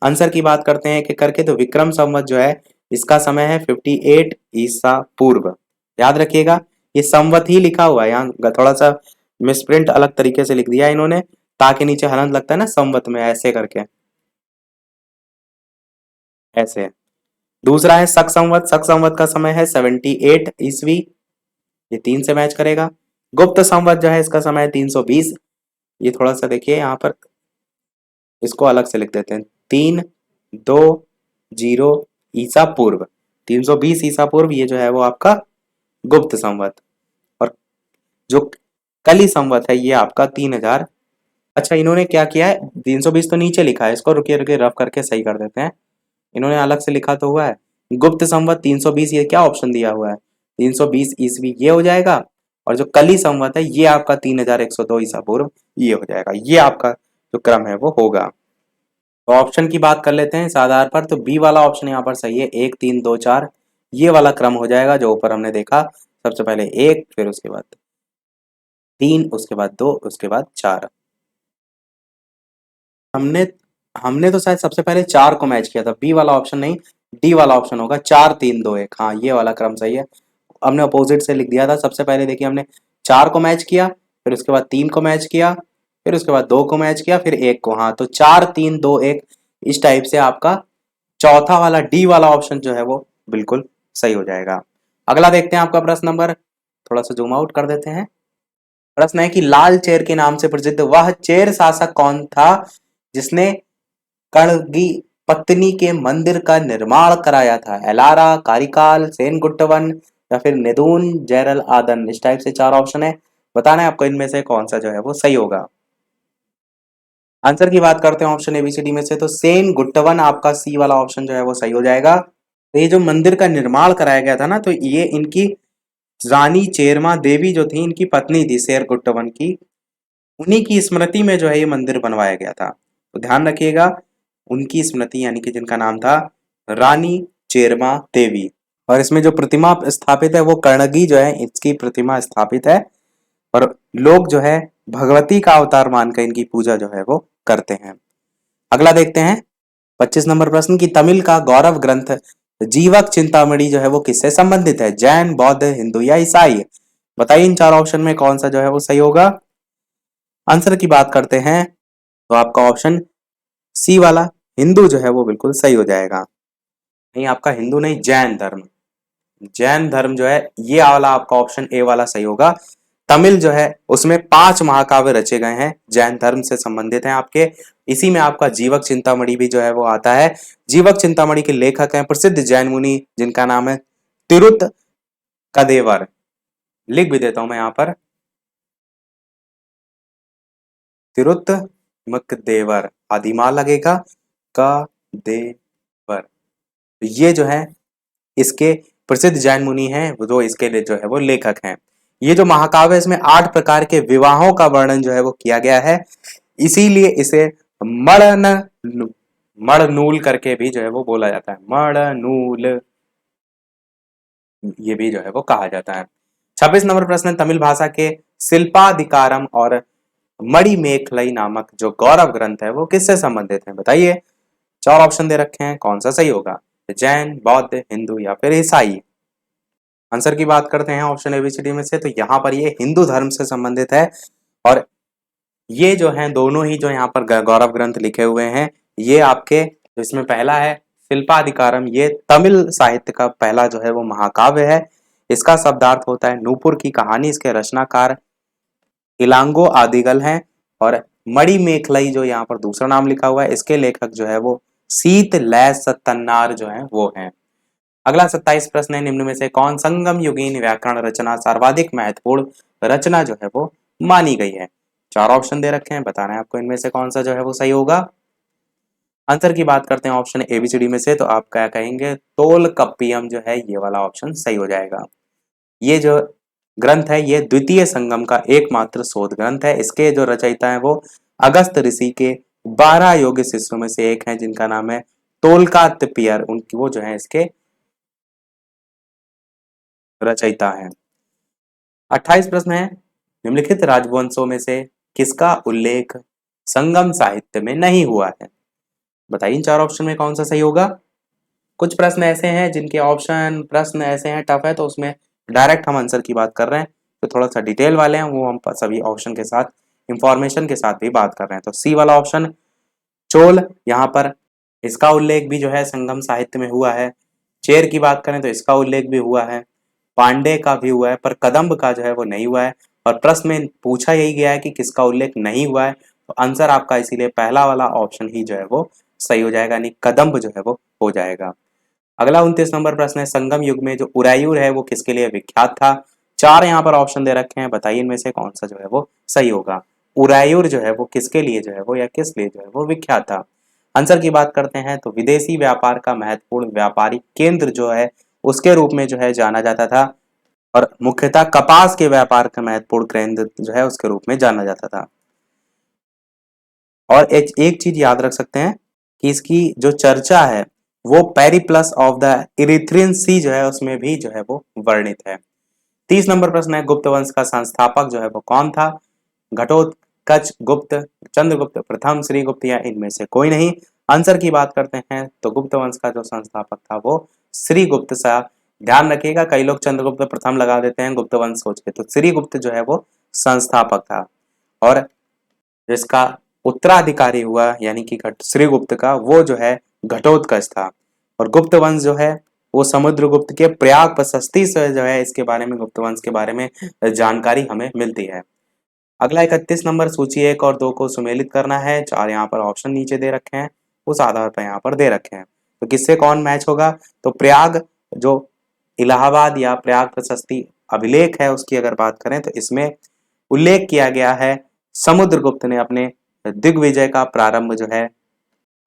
A: आंसर की बात करते हैं कि करके, तो विक्रम संवत जो है इसका समय है 58 ईसा पूर्व। याद रखिएगा ये संवत ही लिखा हुआ है, यहाँ थोड़ा सा मिसप्रिंट अलग तरीके से लिख दिया है इन्होंने, ताकि नीचे हलंत लगता है ना संवत में, ऐसे करके ऐसे। दूसरा है शक संवत। शक संवत का समय है 78 ईसवी, ये 3 से मैच करेगा। गुप्त संवत जो है इसका समय है 320, ये थोड़ा सा देखिए यहाँ पर इसको अलग से लिख देते हैं, 320 ईसा पूर्व, 320 ईसा पूर्व, ये जो है वो आपका गुप्त संवत। और जो कली संवत है ये आपका 3000। अच्छा इन्होंने क्या किया है, 320 तो नीचे लिखा है, इसको रुकिए रुकिए रफ करके सही कर देते हैं। इन्होंने अलग से लिखा तो हुआ है गुप्त संवत 320, ये क्या ऑप्शन दिया हुआ है 320 ईसवी, ये हो जाएगा। और जो कली संवत है ये आपका 3102 ईसा पूर्व, ये हो जाएगा। ये आपका जो क्रम है वो होगा। तो ऑप्शन की बात कर लेते हैं इस आधार पर, तो बी वाला ऑप्शन यहाँ पर सही है, 1 3 2 4, ये वाला क्रम हो जाएगा जो ऊपर हमने देखा। सबसे पहले 1, फिर उसके बाद 3, उसके बाद 2, उसके बाद 4। हमने हमने तो शायद सबसे पहले 4 को मैच किया था, बी वाला ऑप्शन नहीं, डी वाला ऑप्शन होगा, 4 3 2 1। हाँ ये वाला क्रम सही है, हमने अपोजिट से लिख दिया था। सबसे पहले देखिए हमने 4 को मैच किया, फिर उसके बाद 3 को मैच किया, फिर उसके बाद 2 को मैच किया, फिर 1 को। हाँ तो 4 3 2 1 इस टाइप से आपका चौथा वाला डी वाला ऑप्शन जो है वो बिल्कुल सही हो जाएगा। अगला देखते हैं आपका प्रश्न नंबर, थोड़ा सा जूम आउट कर देते हैं। प्रश्न है कि लाल चेर के नाम से प्रसिद्ध वह चेर शासक कौन था जिसने कणगी पत्नी के मंदिर का निर्माण कराया था। एलारा, कारिकाल, सेनगुट्टवन या फिर नेदून जैरल आदन, इस टाइप से 4 ऑप्शन है, बताना है आपको इनमें से कौन सा जो है वो सही होगा। आंसर की बात करते हैं ऑप्शन ABCD में से, तो सेन गुट्टवन आपका सी वाला ऑप्शन जो है वो सही हो जाएगा। तो ये जो मंदिर का निर्माण कराया गया था ना, तो ये इनकी रानी चेरमा देवी जो थी, इनकी पत्नी थी शेर गुट्टवन की, उन्हीं की स्मृति में जो है ये मंदिर बनवाया गया था। तो ध्यान रखिएगा उनकी स्मृति, यानी कि जिनका नाम था रानी चेरमा देवी। और इसमें जो प्रतिमा स्थापित है वो कर्णगी जो है इसकी प्रतिमा स्थापित है, और लोग जो है भगवती का अवतार मानकर इनकी पूजा जो है वो करते हैं। अगला देखते हैं 25 नंबर प्रश्न की, तमिल का गौरव ग्रंथ जीवक चिंतामणि जो है वो किससे संबंधित है। जैन, बौद्ध, हिंदू या ईसाई, बताइए इन 4 ऑप्शन में कौन सा जो है वो सही होगा। आंसर की बात करते हैं तो आपका ऑप्शन सी वाला हिंदू जो है वो बिल्कुल सही हो जाएगा। नहीं आपका हिंदू नहीं, जैन धर्म। जैन धर्म जो है ये वाला आपका ऑप्शन ए वाला सही होगा। तमिल जो है उसमें 5 महाकाव्य रचे गए हैं, जैन धर्म से संबंधित हैं आपके। इसी में आपका जीवक चिंतामणि भी जो है वो आता है। जीवक चिंतामणि के लेखक हैं प्रसिद्ध जैन मुनि जिनका नाम है तिरुत कदेवर। लिख भी देता हूं मैं यहाँ पर, तिरुत मकदेवर, आदिमाल लगेगा का देवर। ये जो है इसके प्रसिद्ध जैन मुनि हैं, जो इसके लिए जो है वो लेखक हैं। ये जो महाकाव्य है इसमें 8 प्रकार के विवाहों का वर्णन जो है वो किया गया है, इसीलिए इसे मणन मणनूल करके भी जो है वो बोला जाता है। मणनूल ये भी जो है वो कहा जाता है। 26 नंबर प्रश्न है, तमिल भाषा के शिल्पाधिकारम और मणिमेखलाई नामक जो गौरव ग्रंथ है वो किससे संबंधित है? बताइए। चार ऑप्शन दे रखे हैं, कौन सा सही होगा? जैन, बौद्ध, हिंदू या फिर ईसाई? आंसर की बात करते हैं ऑप्शन एबीसीडी में से, तो यहाँ पर ये हिंदू धर्म से संबंधित है। और ये जो है दोनों ही जो यहाँ पर गौरव ग्रंथ लिखे हुए हैं, ये आपके इसमें पहला है शिल्पाधिकारम, ये तमिल साहित्य का पहला जो है वो महाकाव्य है। इसका शब्दार्थ होता है नूपुर की कहानी। इसके रचनाकार इलांगो आदिगल हैं। और मणिमेखलाई जो यहाँ पर दूसरा नाम लिखा हुआ है, इसके लेखक जो है वो सीत लय सत्तन्नार जो है वो हैं। अगला 27 प्रश्न है, निम्न में से कौन संगम युगीन व्याकरण रचना सर्वाधिक महत्वपूर्ण रचना जो है वो मानी गई है? चार ऑप्शन दे रखे हैं, बताना है आपको इनमें से कौन सा जो है वो सही होगा। आंसर की बात करते हैं ऑप्शन एबीसीडी में से, तो आप क्या कहेंगे? तोलकप्पियम जो है ये वाला ऑप्शन सही हो जाएगा। ये जो ग्रंथ है ये द्वितीय संगम का एकमात्र शोध ग्रंथ है। इसके जो रचयिता है वो अगस्त ऋषि के 12 योग्य शिष्यों में से एक हैं, जिनका नाम है तोलकाप्पियर। उनकी वो जो है इसके रचयिता हैं। 28 प्रश्न है, निम्नलिखित राजवंशों में से किसका उल्लेख संगम साहित्य में नहीं हुआ है? बताइए इन चार ऑप्शन में कौन सा सही होगा। कुछ प्रश्न ऐसे हैं जिनके प्रश्न ऐसे हैं टफ है, तो उसमें डायरेक्ट हम आंसर की बात कर रहे हैं। तो थोड़ा सा डिटेल वाले हैं वो हम सभी ऑप्शन के साथ इंफॉर्मेशन के साथ भी बात कर रहे हैं। तो सी वाला ऑप्शन चोल, यहाँ पर इसका उल्लेख भी जो है संगम साहित्य में हुआ है। चेर की बात करें तो इसका उल्लेख भी हुआ है, पांडे का भी हुआ है, पर कदम्ब का जो है वो नहीं हुआ है। और प्रश्न में पूछा यही गया है कि किसका उल्लेख नहीं हुआ है, तो आंसर आपका इसीलिए पहला वाला ऑप्शन ही जो है वो सही हो जाएगा, यानी कदम्ब जो है वो हो जाएगा। अगला 29 नंबर प्रश्न है, संगम युग में जो उरायूर है वो किसके लिए विख्यात था? चार यहाँ पर ऑप्शन दे रखे हैं, बताइए इनमें से कौन सा जो है वो सही होगा। उरायूर जो है वो किसके लिए जो है वो या किस लिए जो है वो विख्यात था? आंसर की बात करते हैं तो विदेशी व्यापार का महत्वपूर्ण व्यापारिक केंद्र जो है उसके रूप में जो है जाना जाता था। और मुख्यतः कपास के व्यापार का महत्वपूर्ण केंद्र जो है उसके रूप में जाना जाता था। और एक चीज याद रख सकते हैं कि इसकी जो चर्चा है वो पेरिप्लस ऑफ द इरिथ्रियन सी जो है उसमें भी जो है वो वर्णित है। 30 नंबर प्रश्न है, गुप्त वंश का संस्थापक जो है वो कौन था? घटोत्कच गुप्त, चंद्रगुप्त प्रथम, श्रीगुप्त या इनमें से कोई नहीं? आंसर की बात करते हैं तो गुप्त वंश का जो संस्थापक था वो श्रीगुप्त सा। ध्यान रखिएगा, कई लोग चंद्रगुप्त प्रथम लगा देते हैं गुप्त वंश सोच के, तो श्रीगुप्त जो है वो संस्थापक था। और जिसका उत्तराधिकारी हुआ यानी कि श्रीगुप्त का, वो जो है घटोत्कच था। और गुप्त वंश जो है वो समुद्रगुप्त के प्रयाग प्रशस्ति से जो है इसके बारे में, गुप्त वंश के बारे में जानकारी हमें मिलती है। अगला 31 नंबर, सूची 1 और 2 को सुमेलित करना है। चार यहाँ पर ऑप्शन नीचे दे रखे हैं, उस आधार पर यहाँ पर दे रखे हैं, तो किससे कौन मैच होगा? तो प्रयाग जो इलाहाबाद या प्रयाग प्रशस्ति अभिलेख है उसकी अगर बात करें तो इसमें उल्लेख किया गया है समुद्रगुप्त ने अपने दिग्विजय का प्रारंभ जो है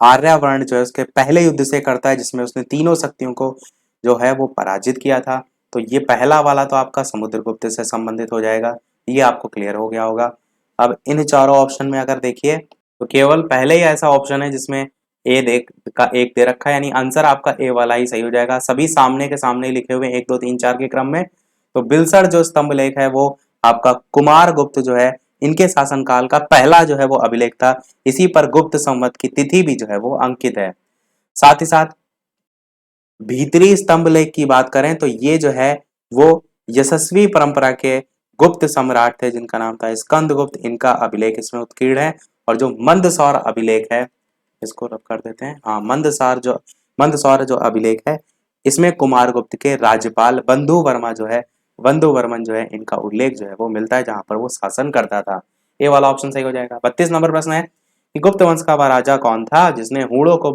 A: आर्यावर्ण जो है उसके पहले युद्ध से करता है, जिसमें उसने तीनों शक्तियों को जो है वो पराजित किया था। तो ये पहला वाला तो आपका समुद्रगुप्त से संबंधित हो जाएगा, ये आपको क्लियर हो गया होगा। अब इन चारों ऑप्शन में अगर देखिए तो केवल पहले ही ऐसा ऑप्शन है जिसमें ए देख का एक दे रखा है, यानी आंसर आपका ए वाला ही सही हो जाएगा। सभी सामने के सामने लिखे हुए 1 2 3 4 के क्रम में। तो बिलसर जो स्तंभ लेख है वो आपका कुमार गुप्त जो है इनके शासनकाल का पहला जो है वो अभिलेख था। इसी पर गुप्त संवत की तिथि भी जो है वो अंकित है। साथ ही साथ भीतरी स्तंभ लेख की बात करें तो ये जो है वो यशस्वी परंपरा के गुप्त सम्राट थे जिनका नाम था स्कंदगुप्त, इनका अभिलेख इसमें उत्कीर्ण है। और जो मंदसौर अभिलेख है, इसको रब कर देते हैं, हाँ मंदसौर जो अभिलेख है इसमें कुमार गुप्त के राज्यपाल बंधु वर्मन जो है इनका उल्लेख जो है वो मिलता है, जहां पर वो शासन करता था। ये वाला ऑप्शन सही हो जाएगा। 32 नंबर प्रश्न है कि गुप्त वंश का वह राजा कौन था जिसने हूणों को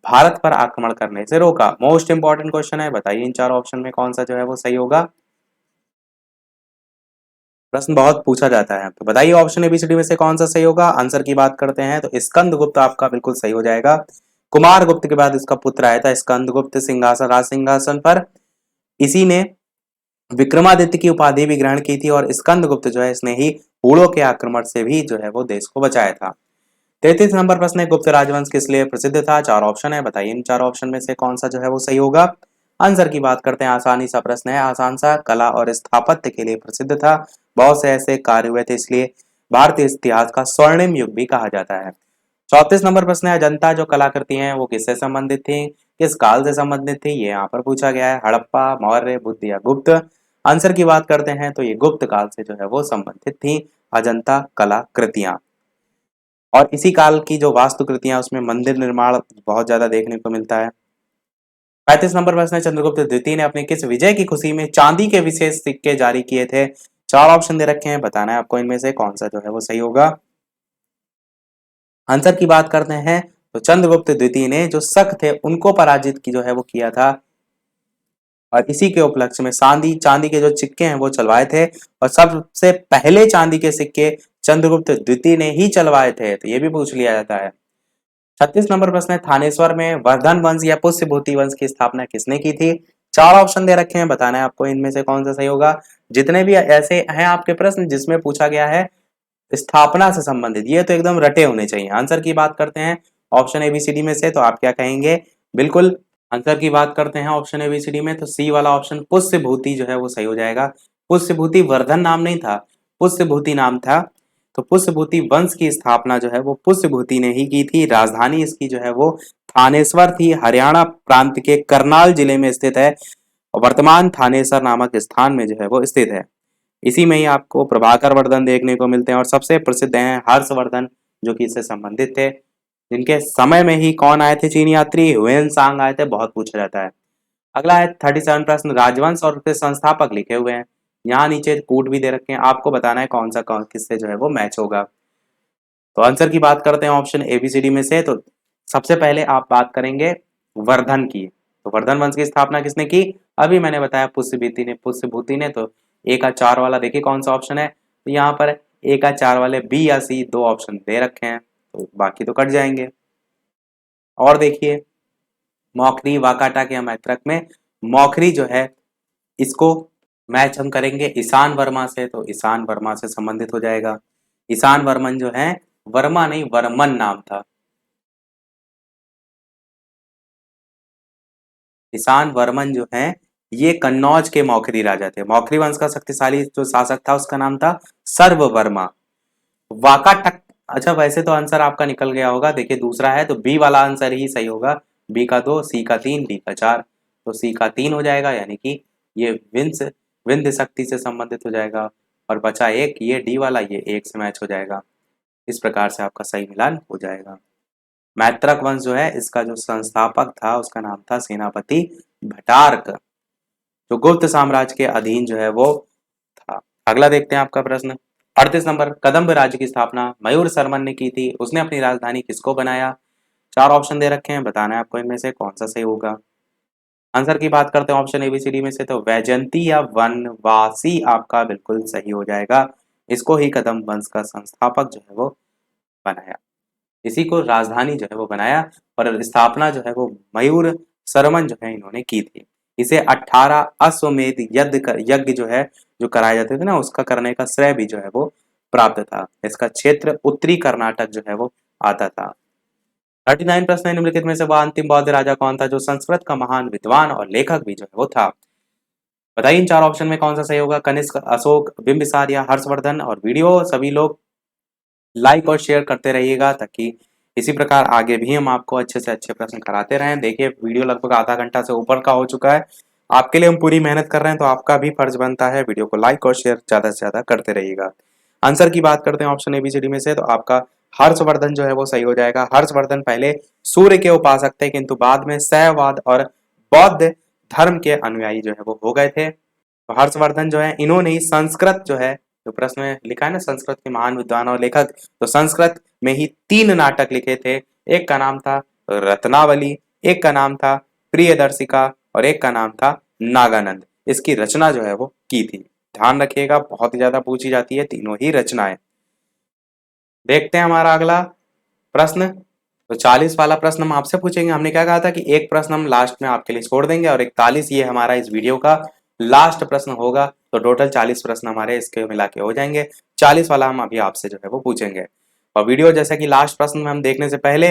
A: भारत पर आक्रमण करने से रोका? मोस्ट इंपॉर्टेंट क्वेश्चन है, बताइए इन चार ऑप्शन में कौन सा जो है वो सही होगा। प्रश्न बहुत पूछा जाता है, तो बताइए ऑप्शन एबीसीडी में से कौन सा सही होगा। आंसर की बात करते हैं तो स्कंदगुप्त आपका बिल्कुल सही हो जाएगा। कुमार गुप्त के बाद इसका पुत्र आया था स्कंदगुप्त राज सिंहासन पर। इसी ने विक्रमादित्य की उपाधि भी ग्रहण की थी, और स्कंदगुप्त जो है इसने ही हूणों के आक्रमण से भी जो है वो देश को बचाया था। 33 नंबर प्रश्न है, गुप्त राजवंश किस लिए प्रसिद्ध था? चार ऑप्शन है, बताइए इन चार ऑप्शन में से कौन सा जो है वो सही होगा। आंसर की बात करते हैं, आसानी सा प्रश्न है, आसान सा, कला और स्थापत्य के लिए प्रसिद्ध था। बहुत से ऐसे कार्य हुए थे इसलिए भारतीय इतिहास का स्वर्णिम युग भी कहा जाता है। 34 नंबर प्रश्न है, अजंता जो कलाकृति हैं वो किससे संबंधित थी, किस काल से संबंधित थी, ये यहाँ पर पूछा गया है। हड़प्पा, मौर्य, बुद्ध या गुप्त। आंसर की बात करते हैं तो ये गुप्त काल से जो है वो संबंधित थी अजंता कलाकृतियां। और इसी काल की जो वास्तुकृतियां उसमें मंदिर निर्माण बहुत ज्यादा देखने को मिलता है। 35 नंबर प्रश्न है, चंद्रगुप्त द्वितीय ने अपने किस विजय की खुशी में चांदी के विशेष सिक्के जारी किए थे। 4 ऑप्शन दे रखे हैं, बताना है आपको इनमें से कौन सा जो है वो सही होगा। आंसर की बात करते हैं तो चंद्रगुप्त द्वितीय ने जो शक थे उनको पराजित की जो है वो किया था, और इसी के उपलक्ष्य में चांदी के जो सिक्के हैं वो चलवाए थे, और सबसे पहले चांदी के सिक्के चंद्रगुप्त द्वितीय ने ही चलवाए थे, तो ये भी पूछ लिया जाता है। 36 नंबर प्रश्न है, थानेश्वर में वर्धन वंश या पुष्यभूति वंश की स्थापना किसने की थी। 4 ऑप्शन दे रखे हैं, बताना है आपको इनमें से कौन सा सही होगा। जितने भी ऐसे हैं आपके प्रश्न जिसमें पूछा गया है स्थापना से संबंधित, ये तो एकदम रटे होने चाहिए। आंसर की बात करते हैं ऑप्शन एबीसीडी में से, तो आप क्या कहेंगे। बिल्कुल आंसर की बात करते हैं ऑप्शन एबीसीडी में, तो सी वाला ऑप्शन पुष्यभूति जो है वो सही हो जाएगा। पुष्यभूति वर्धन नाम नहीं था, पुष्यभूति नाम था। तो पुष्यभूति वंश की स्थापना जो है वो पुष्यभूति ने ही की थी। राजधानी इसकी जो है वो थानेश्वर थी, हरियाणा प्रांत के करनाल जिले में स्थित है। वर्तमान थानेसर नामक स्थान में जो है वो स्थित है। इसी में ही आपको प्रभाकर वर्धन देखने को मिलते हैं, और सबसे प्रसिद्ध हैं हर्षवर्धन जो कि इससे संबंधित थे। जिनके समय में ही कौन आए थे चीनी यात्री, ह्वेन सांग आए थे, बहुत पूछा जाता है। अगला है 37 प्रश्न, राजवंश और उसके संस्थापक लिखे हुए हैं, यहाँ नीचे कूट भी दे रखे हैं, आपको बताना है कौन सा किससे जो है वो मैच होगा। तो आंसर की बात करते हैं ऑप्शन एबीसीडी में से, तो सबसे पहले आप बात करेंगे वर्धन की। तो वर्धन वंश की स्थापना किसने की, अभी मैंने बताया पुष्यभूति ने। तो ए का 4 वाला देखिए कौन सा ऑप्शन है, तो यहाँ पर ए का 4 वाले बी या सी 2 ऑप्शन दे रखे हैं, तो बाकी तो कट जाएंगे। और देखिए मौखरी वाकाटा के मैत्रक में मौखरी जो है इसको मैच हम करेंगे ईशान वर्मा से, तो ईशान वर्मा से संबंधित हो जाएगा। ईशान वर्मन जो है, वर्मा नहीं वर्मन नाम था। ईशान वर्मन जो है ये कन्नौज के मौखरी राजा थे। मौखरी वंश का शक्तिशाली जो शासक था उसका नाम था सर्ववर्मा। वाकाटक, अच्छा वैसे तो आंसर आपका निकल गया होगा, देखिए दूसरा है, तो बी वाला आंसर ही सही होगा। बी का 2, सी का 3, डी का 4, तो सी का 3 हो जाएगा, यानी कि ये विंध्य शक्ति से संबंधित हो जाएगा। और बचा एक, ये डी वाला, ये एक से मैच हो जाएगा। इस प्रकार से आपका सही मिलान हो जाएगा। मैत्रक वंश जो है इसका जो संस्थापक था उसका नाम था सेनापति भटार्क, जो गुप्त साम्राज्य के अधीन जो है वो था। अगला देखते हैं आपका प्रश्न 38 नंबर, कदम्ब राज्य की स्थापना मयूर शर्मन ने की थी, उसने अपनी राजधानी किसको बनाया। 4 ऑप्शन दे रखे हैं, बताना है आपको इनमें से कौन सा सही होगा। आंसर की बात करते हैं ऑप्शन एबीसीडी में से, तो वैजयंती या वनवासी आपका बिल्कुल सही हो जाएगा। इसको ही कदम्ब वंश का संस्थापक जो है वो बनाया, इसी को राजधानी जो है वो बनाया, और स्थापना जो है वो मयूर शर्मन जो है इन्होंने की थी। इसे 18 अश्वमेध यज्ञ जो है जो कराए जाते थे ना, उसका करने का श्रेय भी जो है वो प्राप्त था। इसका क्षेत्र उत्तरी कर्नाटक जो है वो आता था। 39 प्रश्न है, निम्नलिखित में से वह अंतिम बौद्ध राजा कौन था जो संस्कृत का महान विद्वान और लेखक भी जो है वो था। बताइए इन 4 ऑप्शन में कौन सा सही होगा। कनिष्क, अशोक, बिंबिसार या हर्षवर्धन। और वीडियो सभी लोग लाइक और शेयर करते रहिएगा ताकि इसी प्रकार आगे भी हम आपको अच्छे से अच्छे प्रश्न कराते रहें। देखिए वीडियो लगभग आधा घंटा से ऊपर का हो चुका है, आपके लिए हम पूरी मेहनत कर रहे हैं, तो आपका भी फर्ज बनता है वीडियो को लाइक और शेयर ज्यादा से ज्यादा करते रहिएगा। आंसर की बात करते हैं ऑप्शन एबीसीडी में से, तो आपका हर्षवर्धन जो है वो सही हो जाएगा। हर्षवर्धन पहले सूर्य के उपासक थे, किंतु बाद में शैववाद और बौद्ध धर्म के अनुयायी जो है वो हो गए थे। तो हर्षवर्धन जो है इन्होंने ही संस्कृत जो है, जो प्रश्न में लिखा है ना संस्कृत के महान विद्वान और लेखक, तो संस्कृत में ही 3 नाटक लिखे थे। एक का नाम था रत्नावली, एक का नाम था प्रियदर्शिका, और एक का नाम था नागानंद। इसकी रचना जो है वो की थी। ध्यान रखिएगा, बहुत ही ज्यादा पूछी जाती है तीनों ही रचनाएं। देखते हैं हमारा अगला प्रश्न, तो 40 वाला प्रश्न हम आपसे पूछेंगे। हमने क्या कहा था कि एक प्रश्न हम लास्ट में आपके लिए छोड़ देंगे, और 41 ये हमारा इस वीडियो का लास्ट प्रश्न होगा। तो टोटल 40 प्रश्न हमारे इसके मिला के हो जाएंगे। 40 वाला हम अभी आपसे जो है वो पूछेंगे। और वीडियो जैसे कि लास्ट प्रश्न में हम देखने से पहले,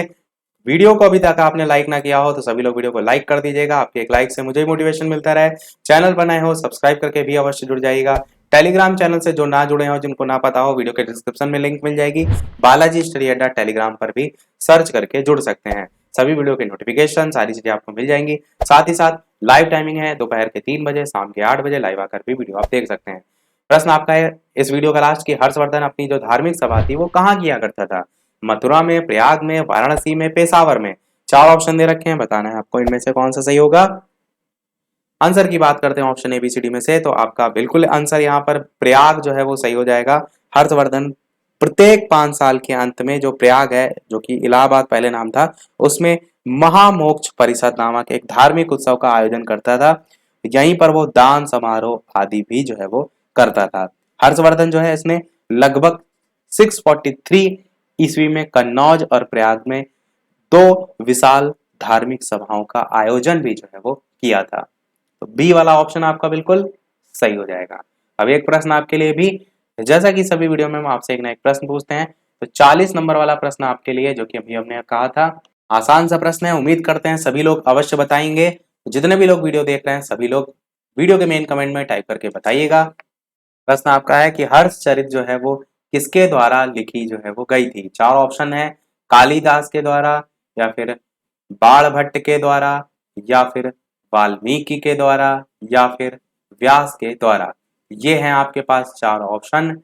A: वीडियो को अभी तक आपने लाइक ना किया हो तो सभी लोग वीडियो को लाइक कर दीजिएगा। आपके एक लाइक से मुझे मोटिवेशन मिलता रहे। चैनल बनाए हो सब्सक्राइब करके भी अवश्य जुड़ जाइएगा। टेलीग्राम चैनल से जो ना जुड़े हो, जिनको ना पता हो, वीडियो के डिस्क्रिप्शन में लिंक मिल जाएगी। बालाजी स्टडी अड्डा टेलीग्राम पर भी सर्च करके जुड़ सकते हैं। सभी वीडियो के नोटिफिकेशन सारी चीजें आपको मिल जाएंगी। साथ ही साथ लाइव टाइमिंग है दोपहर के 3 बजे, शाम के 8 बजे लाइव आकर भी वीडियो आप देख सकते हैं। प्रश्न आपका है इस वीडियो का लास्ट, कि हर्षवर्धन अपनी जो धार्मिक सभा थी वो कहाँ किया करता था? मथुरा में, प्रयाग में, वाराणसी में, पेशावर में। 4 ऑप्शन दे रखे हैं, बताना है आपको इनमें से कौन सा सही होगा। आंसर की बात करते हैं ऑप्शन एबीसीडी में से, तो आपका बिल्कुल आंसर यहाँ पर प्रयाग जो है वो सही हो जाएगा। हर्षवर्धन प्रत्येक 5 साल के अंत में जो प्रयाग है, जो कि इलाहाबाद पहले नाम था, उसमें महामोक्ष परिषद नामक एक धार्मिक उत्सव का आयोजन करता था। यहीं पर वो दान समारोह आदि भी जो है वो करता था। हर्षवर्धन जो है इसने लगभग 643 ईस्वी में कन्नौज और प्रयाग में 2 विशाल धार्मिक सभाओं का आयोजन भी जो है वो किया था। तो बी वाला ऑप्शन आपका बिल्कुल सही हो जाएगा। अब एक प्रश्न आपके लिए भी, जैसा कि सभी वीडियो में हम आपसे एक ना एक प्रश्न पूछते हैं, तो 40 नंबर वाला प्रश्न आपके लिए, जो कि अभी हमने कहा था आसान सा प्रश्न है। उम्मीद करते हैं सभी लोग अवश्य बताएंगे। जितने भी लोग वीडियो देख रहे हैं सभी लोग वीडियो के मेन कमेंट में टाइप करके बताइएगा। प्रश्न आपका है कि हर्षचरित जो है वो किसके द्वारा लिखी जो है वो गई थी? 4 ऑप्शन है, कालिदास के द्वारा, या फिर बाणभट्ट के द्वारा, या फिर वाल्मीकि के द्वारा, या फिर व्यास के द्वारा। ये हैं आपके पास 4 ऑप्शन।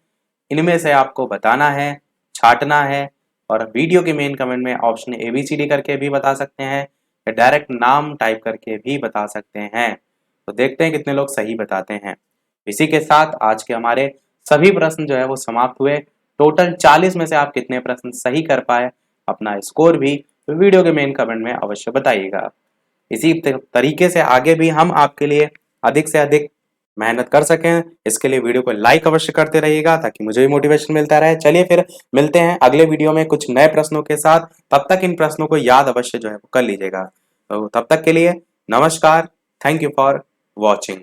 A: इनमें से आपको बताना है, छांटना है, और वीडियो के मेन कमेंट में ऑप्शन एबीसीडी करके भी बता सकते हैं, या डायरेक्ट नाम टाइप करके भी बता सकते हैं। तो देखते हैं कितने लोग सही बताते हैं। इसी के साथ आज के हमारे सभी प्रश्न जो है वो समाप्त हुए। टोटल 40 में से आप कितने प्रश्न सही कर पाए, अपना स्कोर भी वीडियो के मेन कमेंट में अवश्य बताइएगा। इसी तरीके से आगे भी हम आपके लिए अधिक से अधिक मेहनत कर सकें, इसके लिए वीडियो को लाइक अवश्य करते रहिएगा ताकि मुझे भी मोटिवेशन मिलता रहे। चलिए फिर मिलते हैं अगले वीडियो में कुछ नए प्रश्नों के साथ। तब तक इन प्रश्नों को याद अवश्य जो है कर लीजिएगा। तो तब तक के लिए नमस्कार। Thank you for watching.